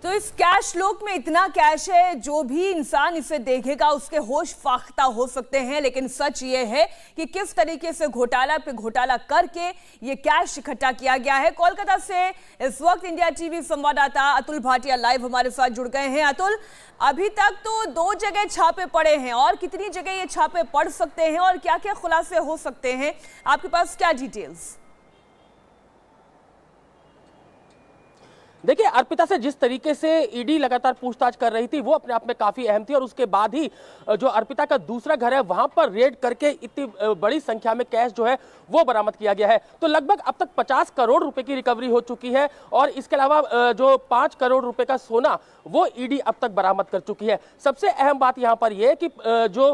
तो इस कैश लोक में इतना कैश है, जो भी इंसान इसे देखेगा उसके होश फाख्ता हो सकते हैं। लेकिन सच ये है कि किस तरीके से घोटाला पे घोटाला करके ये कैश इकट्ठा किया गया है। कोलकाता से इस वक्त इंडिया टीवी संवाददाता अतुल भाटिया लाइव हमारे साथ जुड़ गए हैं। अतुल, अभी तक तो 2 जगह छापे पड़े हैं, और कितनी जगह ये छापे पड़ सकते हैं और क्या क्या खुलासे हो सकते हैं, आपके पास क्या डिटेल्स? देखिए, अर्पिता से जिस तरीके से ईडी लगातार पूछताछ कर रही थी वो अपने आप में काफी अहम थी, और उसके बाद ही जो अर्पिता का दूसरा घर है वहां पर रेड करके इतनी बड़ी संख्या में कैश जो है वो बरामद किया गया है। तो लगभग अब तक 50 करोड़ रुपए की रिकवरी हो चुकी है, और इसके अलावा जो 5 करोड़ रुपए का सोना वो ईडी अब तक बरामद कर चुकी है। सबसे अहम बात यहां पर यह है कि जो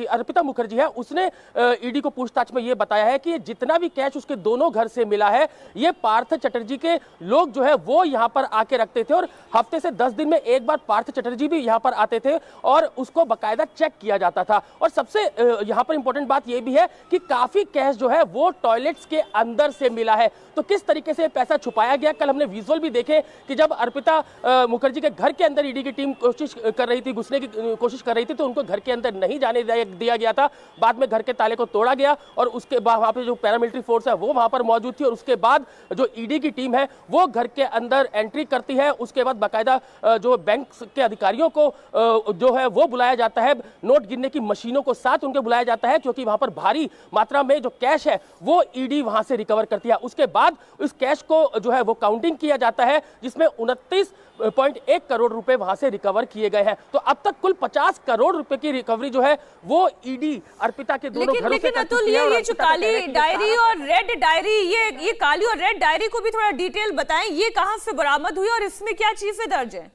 अर्पिता मुखर्जी है, उसने ईडी को पूछताछ में यह बताया है कि जितना भी कैश उसके दोनों घर से मिला है ये पार्थ चटर्जी के लोग जो है वो यहां पर आके रखते थे, और हफ्ते से 10 दिन में एक बार पार्थ चटर्जी भी यहां पर आते थे और उसको बकायदा चेक किया जाता था। और सबसे यहां पर इंपॉर्टेंट बात यह भी है कि काफी कैश जो है वो टॉयलेट्स के अंदर से मिला है। तो किस तरीके से पैसा छुपाया गया, कल हमने विजुअल भी देखे कि जब अर्पिता मुखर्जी के घर के अंदर ईडी की टीम कोशिश कर रही थी, घुसने की कोशिश कर रही थी, तो उनको घर के अंदर नहीं जाने दिया गया था। बाद में घर के ताले को तोड़ा गया, और उसके बाद वहां पे जो पैरामिलिट्री फोर्स है वो वहां पर मौजूद थी, और उसके बाद जो ईडी की टीम है वो घर के अंदर एंट्री करती है। उसके बाद बाकायदा जो बैंक के अधिकारियों को जो है वो बुलाया जाता है, नोट गिनने की मशीनों को साथ उनके बुलाया जाता है, क्योंकि वहां पर भारी मात्रा में जो कैश है वो ईडी वहां से रिकवर करती है। उसके बाद उस कैश को जो है वो काउंटिंग किया जाता है, जिसमें 29.1 करोड़ रुपए वहां से रिकवर किए गए हैं। तो अब तक कुल 50 करोड़ रुपए की रिकवरी जो है वो ईडी अर्पिता के दोनों घरों से कर चुकी है। ये जो काली डायरी और रेड डायरी, ये काली और रेड डायरी को भी थोड़ा डिटेल बताएं, ये कहां से बरामद हुई और इसमें क्या चीजें दर्ज हैं?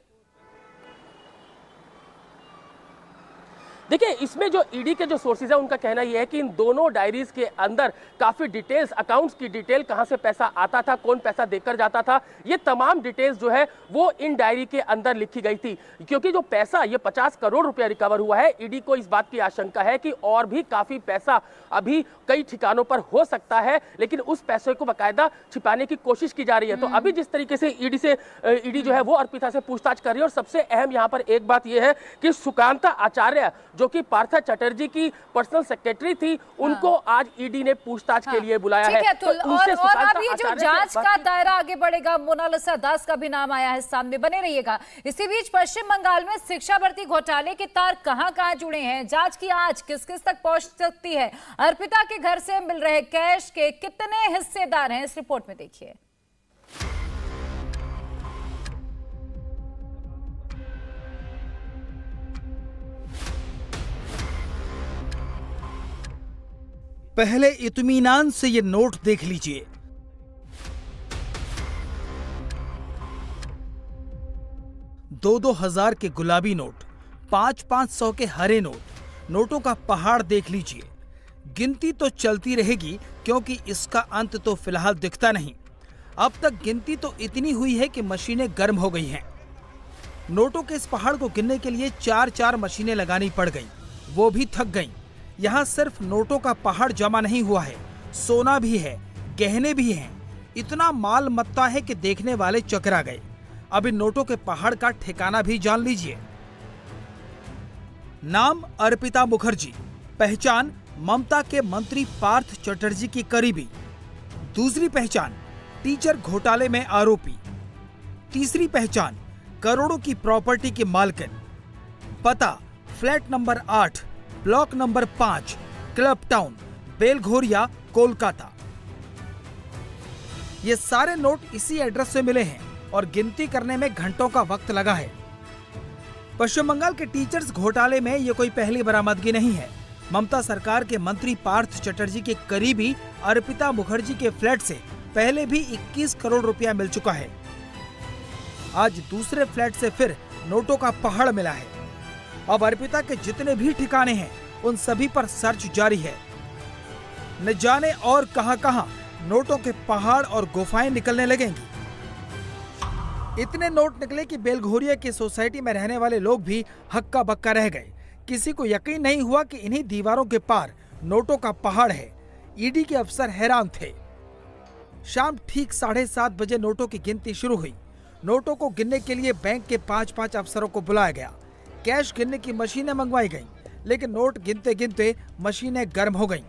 देखिए, इसमें जो ईडी के जो सोर्सेज है उनका कहना यह है कि इन दोनों डायरीज के अंदर काफी डिटेल्स, अकाउंट्स की डिटेल, कहां से पैसा आता था, कौन पैसा देकर जाता था, ये तमाम डिटेल्स जो है वो इन डायरी के अंदर लिखी गई थी। क्योंकि जो पैसा ये 50 करोड़ रुपया रिकवर हुआ है, ईडी को इस बात की आशंका है कि और भी काफी पैसा अभी कई ठिकानों पर हो सकता है, लेकिन उस पैसे को बाकायदा छिपाने की कोशिश की जा रही है। तो अभी जिस तरीके से ईडी जो है वो अर्पिता से पूछताछ कर रही है, और सबसे अहम यहाँ पर एक बात यह है कि सुकांता आचार्य जो कि पार्थ चटर्जी की पर्सनल सेक्रेटरी थी, उनको आज ईडी ने पूछताछ के लिए बुलाया है। तो और अब ये जो जांच का दायरा आगे बढ़ेगा, मोनालिसा दास का भी नाम आया है सामने, बने रहिएगा। इसी बीच पश्चिम बंगाल में शिक्षा भर्ती घोटाले के तार कहां-कहां जुड़े हैं, जांच की आंच किस-किस तक पहुंच सकती है, अर्पिता के घर से मिल रहे कैश के कितने हिस्सेदार हैं, इस रिपोर्ट में देखिए। पहले इत्मीनान से ये नोट देख लीजिए। दो हजार के गुलाबी नोट, 500 के हरे नोट, नोटों का पहाड़ देख लीजिए। गिनती तो चलती रहेगी, क्योंकि इसका अंत तो फिलहाल दिखता नहीं। अब तक गिनती तो इतनी हुई है कि मशीनें गर्म हो गई हैं। नोटों के इस पहाड़ को गिनने के लिए 4 मशीनें लगानी पड़ गई, वो भी थक गईं। यहाँ सिर्फ नोटों का पहाड़ जमा नहीं हुआ है, सोना भी है, गहने भी हैं। इतना माल मत्ता है कि देखने वाले चकरा गए। अब इन नोटों के पहाड़ का ठिकाना भी जान लीजिए। नाम अर्पिता मुखर्जी, पहचान ममता के मंत्री पार्थ चटर्जी की करीबी। दूसरी पहचान टीचर घोटाले में आरोपी। तीसरी पहचान करोड़ों की प्रॉपर्टी के मालकिन। पता flat number 8, block number 5, club town, Belgharia, Kolkata. ये सारे नोट इसी एड्रेस से मिले हैं, और गिनती करने में घंटों का वक्त लगा है। पश्चिम बंगाल के टीचर्स घोटाले में ये कोई पहली बरामदगी नहीं है। ममता सरकार के मंत्री पार्थ चटर्जी के करीबी अर्पिता मुखर्जी के फ्लैट से पहले भी 21 करोड़ रुपया मिल चुका है। आज दूसरे फ्लैट से फिर नोटों का पहाड़ मिला है। अब अर्पिता के जितने भी ठिकाने हैं उन सभी पर सर्च जारी है। न जाने और कहां-कहां नोटों के पहाड़ और गुफाएं निकलने लगेंगी। इतने नोट निकले कि बेलघोरिया की सोसाइटी में रहने वाले लोग भी हक्का बक्का रह गए। किसी को यकीन नहीं हुआ कि इन्हीं दीवारों के पार नोटों का पहाड़ है। ईडी के अफसर हैरान थे। शाम ठीक 7:30 बजे नोटों की गिनती शुरू हुई। नोटों को गिनने के लिए बैंक के 5-5 अफसरों को बुलाया गया। कैश गिनने की मशीनें मंगवाई गईं, लेकिन नोट गिनते गिनते मशीनें गर्म हो गईं।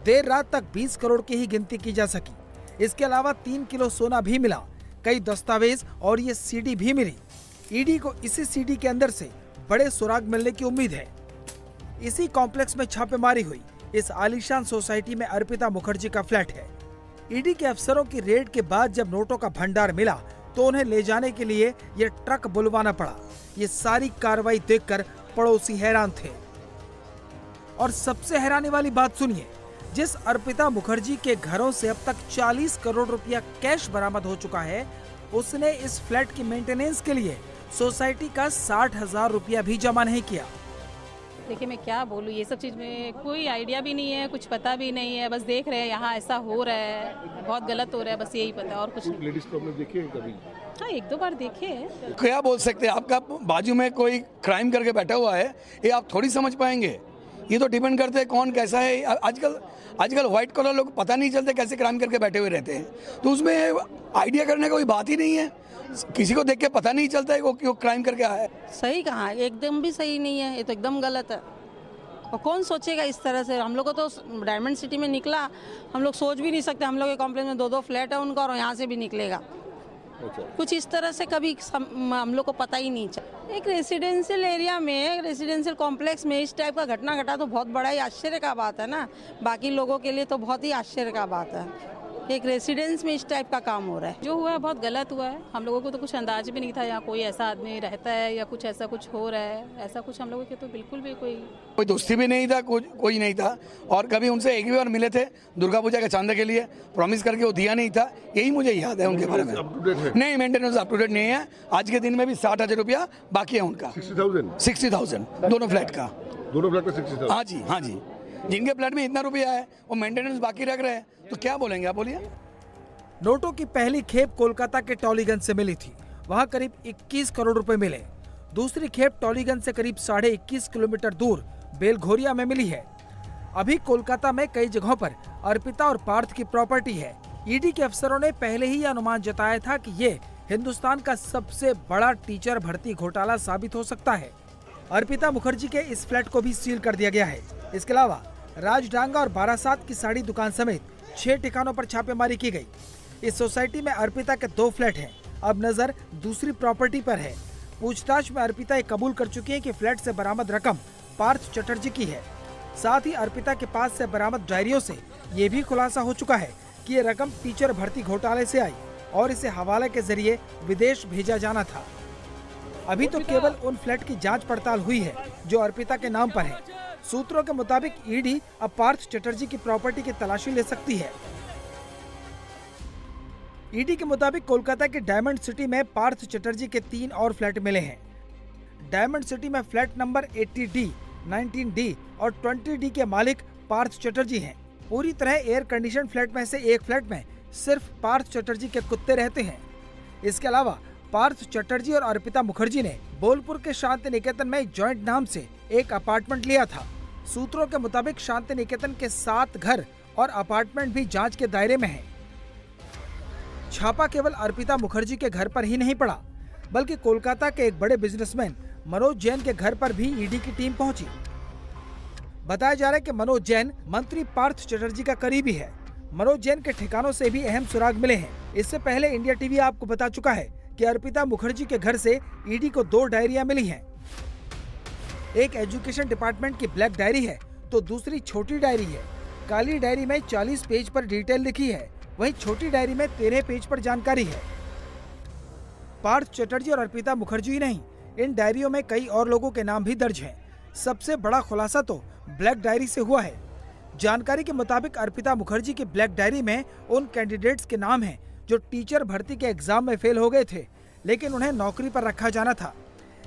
देर रात तक 20 करोड़ की ही गिनती की जा सकी। इसके अलावा 3 किलो सोना भी मिला, कई दस्तावेज और ये सीडी भी मिली। ईडी को इसी सीडी के अंदर से बड़े सुराग मिलने की उम्मीद है। इसी कॉम्प्लेक्स में छापेमारी हुई। इस आलीशान सोसाइटी में अर्पिता मुखर्जी का फ्लैट है। ईडी के अफसरों की रेड के बाद जब नोटों का भंडार मिला तो उन्हें ले जाने के लिए ये ट्रक बुलवाना पड़ा। ये सारी कार्रवाई देखकर पड़ोसी हैरान थे। और सबसे हैरानी वाली बात सुनिए, जिस अर्पिता मुखर्जी के घरों से अब तक 40 करोड़ रुपया कैश बरामद हो चुका है, उसने इस फ्लैट की मेंटेनेंस के लिए सोसाइटी का 60,000 रुपया भी जमा नहीं किया। देखिए मैं क्या बोलूँ, ये सब चीज़ में कोई आइडिया भी नहीं है, कुछ पता भी नहीं है। बस देख रहे हैं यहाँ ऐसा हो रहा है, बहुत गलत हो रहा है, बस यही पता है और कुछ नहीं। लेडीज को आपने देखे हैं कभी? हाँ, 1-2 बार देखे हैं। क्या बोल सकते हैं, आपका बाजू में कोई क्राइम करके बैठा हुआ है, ये आप थोड़ी समझ पाएंगे। ये तो डिपेंड करते हैं कौन कैसा है। आजकल व्हाइट कॉलर लोग पता नहीं चलते कैसे क्राइम करके बैठे हुए रहते हैं, तो उसमें आइडिया करने का कोई बात ही नहीं है। किसी को देख के पता नहीं चलता है वो क्यों क्राइम करके आया है। सही कहा, एकदम भी सही नहीं है, ये तो एकदम गलत है। और कौन सोचेगा इस तरह से? हम लोग को तो डायमंड सिटी में निकला, हम लोग सोच भी नहीं सकते। हम लोग के कॉम्प्लेक्स में 2-2 फ्लैट है उनका और यहाँ से भी निकलेगा। कुछ इस तरह से कभी हम लोग को पता ही नहीं चला। एक रेसिडेंशियल एरिया में, रेसिडेंशियल कॉम्प्लेक्स में इस टाइप का घटना घटा तो बहुत बड़ा ही आश्चर्य का बात है ना। बाकी लोगों के लिए तो बहुत ही आश्चर्य का बात है। एक रेसिडेंस में इस टाइप का काम हो रहा है। जो हुआ है बहुत गलत हुआ है। हम लोगों को तो कुछ अंदाज भी नहीं था यहाँ कोई ऐसा आदमी रहता है या कुछ ऐसा कुछ हो रहा है। ऐसा कुछ हम लोगों के तो बिल्कुल भी कोई दोस्ती भी नहीं था, कोई नहीं था। और कभी उनसे एक भी बार मिले थे दुर्गा पूजा के चांदे के लिए, प्रॉमिस करके वो दिया नहीं था। यही मुझे याद है उनके बारे में। नहीं, मेंटेनेंस अप टू डेट नहीं है। आज के दिन में भी 60,000 रुपया बाकी है उनका। 60,000 दोनों फ्लैट का। दोनों फ्लैट का 60,000? हाँ जी। जिनके फ्लैट में इतना रुपया है वो मेंटेनेंस बाकी रख रहे हैं, तो क्या बोलेंगे आप? बोलिए। नोटों की पहली खेप कोलकाता के टॉलीगंज से मिली थी, वहां करीब 21 करोड़ रुपए मिले। दूसरी खेप टॉलीगंज से करीब 21.5 किलोमीटर दूर बेलघोरिया में मिली है। अभी कोलकाता में कई जगहों पर अर्पिता और पार्थ की प्रॉपर्टी है। ईडी के अफसरों ने पहले ही अनुमान जताया था कि ये हिंदुस्तान का सबसे बड़ा टीचर भर्ती घोटाला साबित हो सकता है। अर्पिता मुखर्जी के इस फ्लैट को भी सील कर दिया गया है। इसके अलावा राजडांगा और बारासात की साड़ी दुकान समेत 6 ठिकानों पर छापेमारी की गई। इस सोसाइटी में अर्पिता के 2 फ्लैट हैं। अब नजर दूसरी प्रॉपर्टी पर है। पूछताछ में अर्पिता ये कबूल कर चुकी है कि फ्लैट से बरामद रकम पार्थ चटर्जी की है। साथ ही अर्पिता के पास से बरामद डायरियों से ये भी खुलासा हो चुका है कि ये रकम टीचर भर्ती घोटाले से आई और इसे हवाले के जरिए विदेश भेजा जाना था। अभी तो केवल उन फ्लैट की जांच पड़ताल हुई है जो अर्पिता के नाम पर है। सूत्रों के मुताबिक ईडी अब पार्थ चटर्जी की प्रॉपर्टी की तलाशी ले सकती है। ईडी के मुताबिक कोलकाता के डायमंड सिटी में पार्थ चटर्जी के 3 और फ्लैट मिले हैं। डायमंड सिटी में फ्लैट नंबर 80D, 19D और 20D के मालिक पार्थ चटर्जी हैं। पूरी तरह एयर कंडीशन फ्लैट में से एक फ्लैट में सिर्फ पार्थ चटर्जी के कुत्ते रहते हैं। इसके अलावा पार्थ चटर्जी और अर्पिता मुखर्जी ने बोलपुर के शांति निकेतन में जॉइंट नाम से एक अपार्टमेंट लिया था। सूत्रों के मुताबिक शांति निकेतन के 7 घर और अपार्टमेंट भी जांच के दायरे में हैं। छापा केवल अर्पिता मुखर्जी के घर पर ही नहीं पड़ा, बल्कि कोलकाता के एक बड़े बिजनेसमैन मनोज जैन के घर पर भी ईडी की टीम पहुंची। बताया जा रहा है कि मनोज जैन मंत्री पार्थ चटर्जी का करीबी है। मनोज जैन के ठिकानों से भी अहम सुराग मिले हैं। इससे पहले इंडिया टीवी आपको बता चुका है कि अर्पिता मुखर्जी के घर से ईडी को 2 डायरियां मिली हैं। एक एजुकेशन डिपार्टमेंट की ब्लैक डायरी है तो दूसरी छोटी डायरी है। काली डायरी में 40 पेज पर डिटेल लिखी है, वहीं छोटी डायरी में 13 पेज पर जानकारी है। पार्थ चटर्जी और अर्पिता मुखर्जी नहीं, इन डायरियों में कई और लोगों के नाम भी दर्ज हैं। सबसे बड़ा खुलासा तो ब्लैक डायरी से हुआ है। जानकारी के मुताबिक अर्पिता मुखर्जी की ब्लैक डायरी में उन कैंडिडेट्स के नाम हैं जो टीचर भर्ती के एग्जाम में फेल हो गए थे, लेकिन उन्हें नौकरी पर रखा जाना था।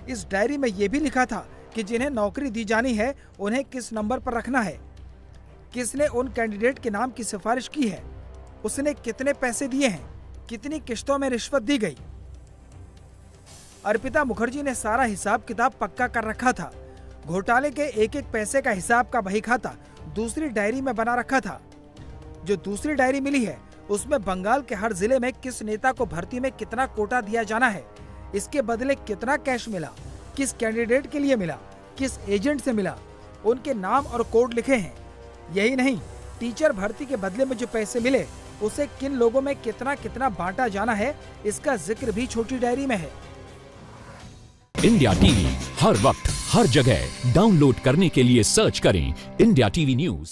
इस डायरी में ये भी लिखा था कि जिन्हें नौकरी दी जानी है उन्हें किस नंबर पर रखना है, किसने उन कैंडिडेट के नाम की सिफारिश की है, उसने कितने पैसे दिए हैं, कितनी किश्तों में रिश्वत दी गई। अर्पिता मुखर्जी ने सारा हिसाब किताब पक्का कर रखा था। घोटाले के एक एक पैसे का हिसाब का बही खाता दूसरी डायरी में बना रखा था। जो दूसरी डायरी मिली है उसमें बंगाल के हर जिले में किस नेता को भर्ती में कितना कोटा दिया जाना है, इसके बदले कितना कैश मिला, किस कैंडिडेट के लिए मिला, किस एजेंट से मिला, उनके नाम और कोड लिखे हैं। यही नहीं, टीचर भर्ती के बदले में जो पैसे मिले उसे किन लोगों में कितना कितना बांटा जाना है, इसका जिक्र भी छोटी डायरी में है। इंडिया टीवी हर वक्त हर जगह डाउनलोड करने के लिए सर्च करें इंडिया टीवी न्यूज।